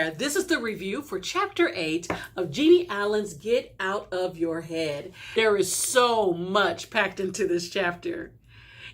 there. This is the review for Chapter 8 of Jeannie Allen's Get Out of Your Head. There is so much packed into this chapter.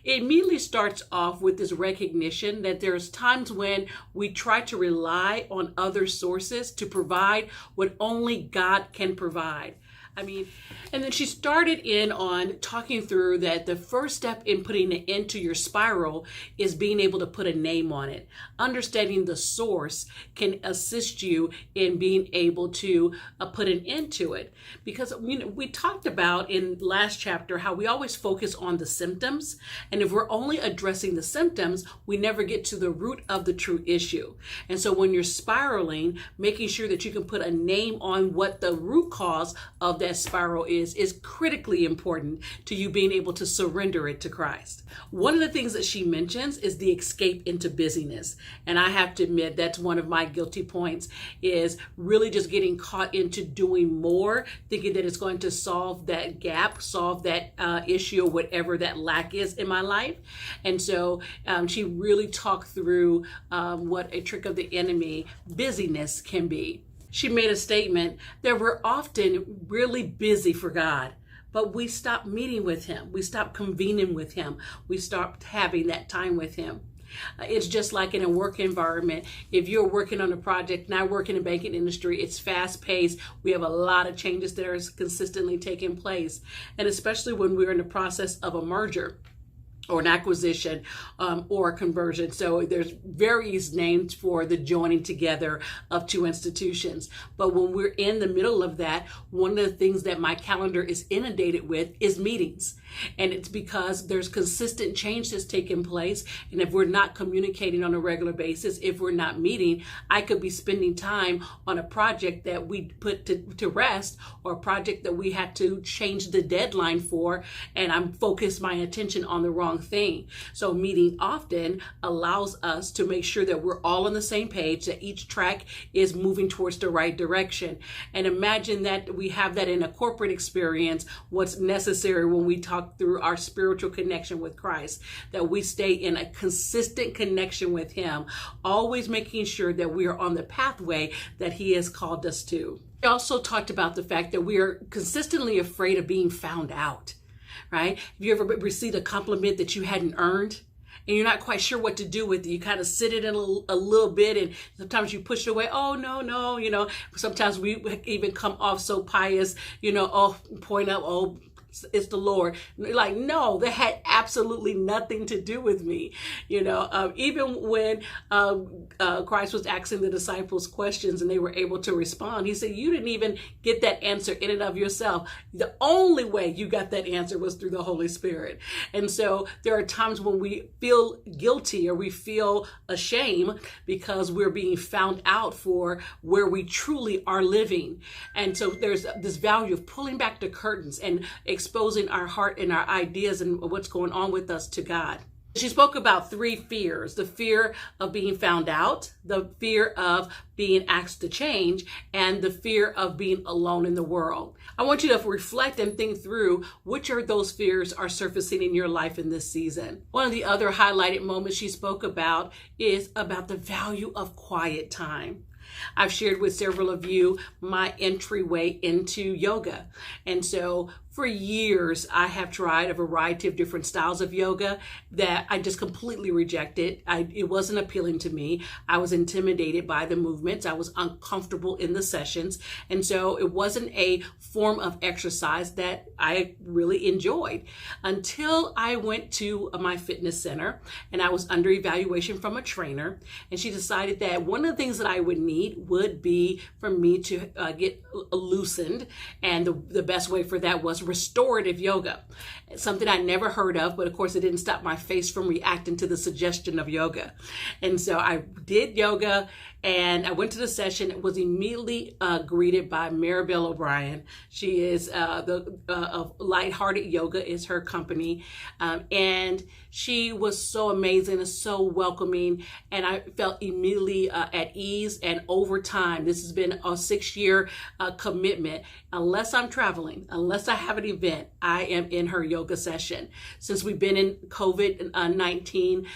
It immediately starts off with this recognition that there's times when we try to rely on other sources to provide what only God can provide. And then she started in on talking through that the first step in putting an end to your spiral is being able to put a name on it. Understanding the source can assist you in being able to put an end to it. Because we talked about in last chapter how we always focus on the symptoms. And if we're only addressing the symptoms, we never get to the root of the true issue. And so when you're spiraling, making sure that you can put a name on what the root cause of that spiral is critically important to you being able to surrender it to Christ. One of the things that she mentions is the escape into busyness. And I have to admit, that's one of my guilty points, is really just getting caught into doing more, thinking that it's going to solve that gap, solve that issue, or whatever that lack is in my life. And so she really talked through what a trick of the enemy busyness can be. She made a statement that we're often really busy for God, but we stop meeting with him. We stop convening with him. We stop having that time with him. It's just like in a work environment. If you're working on a project, and I work in the banking industry, it's fast paced. We have a lot of changes that are consistently taking place. And especially when we're in the process of a merger or an acquisition or a conversion. So there's various names for the joining together of two institutions. But when we're in the middle of that, one of the things that my calendar is inundated with is meetings. And it's because there's consistent change that's taking place. And if we're not communicating on a regular basis, if we're not meeting, I could be spending time on a project that we put to rest, or a project that we had to change the deadline for, and I'm focused my attention on the wrong thing. So meeting often allows us to make sure that we're all on the same page, that each track is moving towards the right direction. And imagine that we have that in a corporate experience, what's necessary when we talk through our spiritual connection with Christ, that we stay in a consistent connection with him, always making sure that we are on the pathway that he has called us to. We also talked about the fact that we are consistently afraid of being found out, right? Have you ever received a compliment that you hadn't earned? And you're not quite sure what to do with it. You kind of sit it in a little bit, and sometimes you push it away. Oh, no. Sometimes we even come off so pious, point out, oh, it's the Lord. Like, no, that had absolutely nothing to do with me. Even when Christ was asking the disciples questions and they were able to respond, he said, you didn't even get that answer in and of yourself. The only way you got that answer was through the Holy Spirit. And so there are times when we feel guilty or we feel ashamed because we're being found out for where we truly are living. And so there's this value of pulling back the curtains and exposing our heart and our ideas and what's going on with us to God. She spoke about 3 fears: the fear of being found out, the fear of being asked to change, and the fear of being alone in the world. I want you to reflect and think through which of those fears are surfacing in your life in this season. One of the other highlighted moments she spoke about is about the value of quiet time. I've shared with several of you my entryway into yoga. And so for years, I have tried a variety of different styles of yoga that I just completely rejected. It wasn't appealing to me. I was intimidated by the movements. I was uncomfortable in the sessions. And so it wasn't a form of exercise that I really enjoyed until I went to my fitness center and I was under evaluation from a trainer. And she decided that one of the things that I would need would be for me to get loosened. And the best way for that was restorative yoga, something I never heard of, but of course it didn't stop my face from reacting to the suggestion of yoga. And so I did yoga and I went to the session. It was immediately greeted by Maribel O'Brien. She is the Lighthearted Yoga is her company. And She was so amazing and so welcoming, and I felt immediately at ease. And over time, this has been a 6-year commitment. Unless I'm traveling, unless I have an event, I am in her yoga session. Since we've been in COVID-19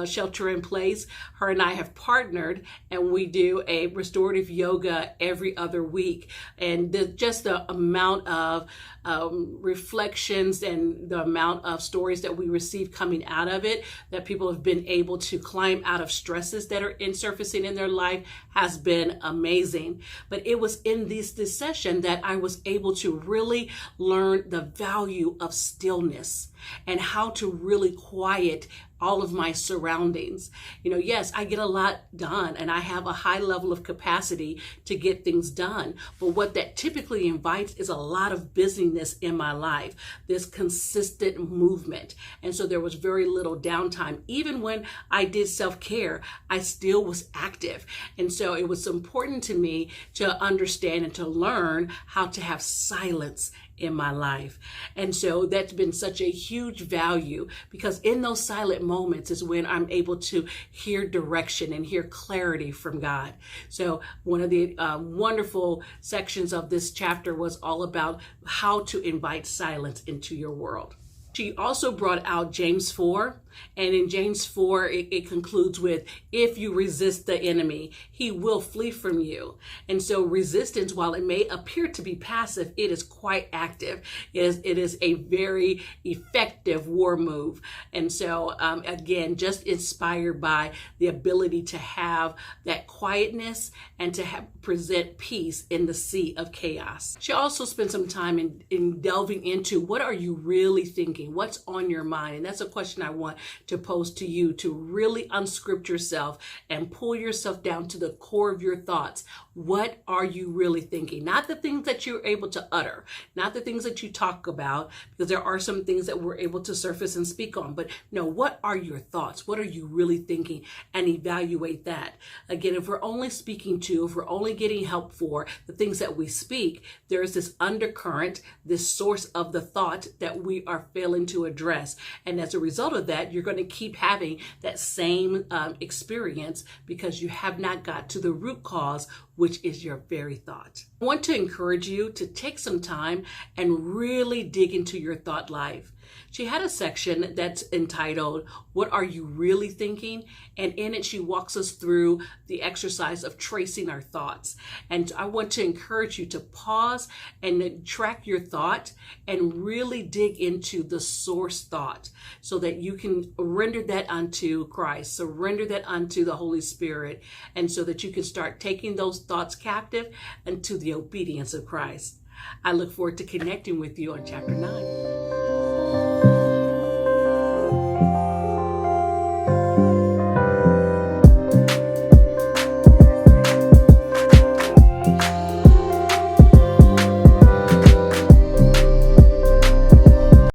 shelter in place, her and I have partnered, and we do a restorative yoga every other week. And just the amount of reflections and the amount of stories that we receive coming out of it, that people have been able to climb out of stresses that are surfacing in their life, has been amazing. But it was in this session that I was able to really learn the value of stillness and how to really quiet all of my surroundings. Yes, I get a lot done and I have a high level of capacity to get things done. But what that typically invites is a lot of busyness in my life, this consistent movement. And so there was very little downtime. Even when I did self-care, I still was active. And so it was important to me to understand and to learn how to have silence in my life. And so that's been such a huge value, because in those silent moments is when I'm able to hear direction and hear clarity from God. So one of the wonderful sections of this chapter was all about how to invite silence into your world. She also brought out James 4, and in James 4, it concludes with, if you resist the enemy, he will flee from you. And so resistance, while it may appear to be passive, it is quite active. It is a very effective war move. And so, again, just inspired by the ability to have that quietness and to present peace in the sea of chaos. She also spent some time in delving into, what are you really thinking? What's on your mind? And that's a question I want to pose to you, to really unscript yourself and pull yourself down to the core of your thoughts. What are you really thinking? Not the things that you're able to utter, not the things that you talk about, because there are some things that we're able to surface and speak on, but no, what are your thoughts? What are you really thinking? And evaluate that. Again, if we're only if we're only getting help for the things that we speak, there's this undercurrent, this source of the thought that we are failing to address. And as a result of that, you're going to keep having that same experience, because you have not got to the root cause, which is your very thought. I want to encourage you to take some time and really dig into your thought life. She had a section that's entitled, What Are You Really Thinking? And in it, she walks us through the exercise of tracing our thoughts. And I want to encourage you to pause and track your thought and really dig into the source thought, so that you can render that unto Christ, surrender that unto the Holy Spirit, and so that you can start taking those thoughts captive into the obedience of Christ. I look forward to connecting with you on chapter 9.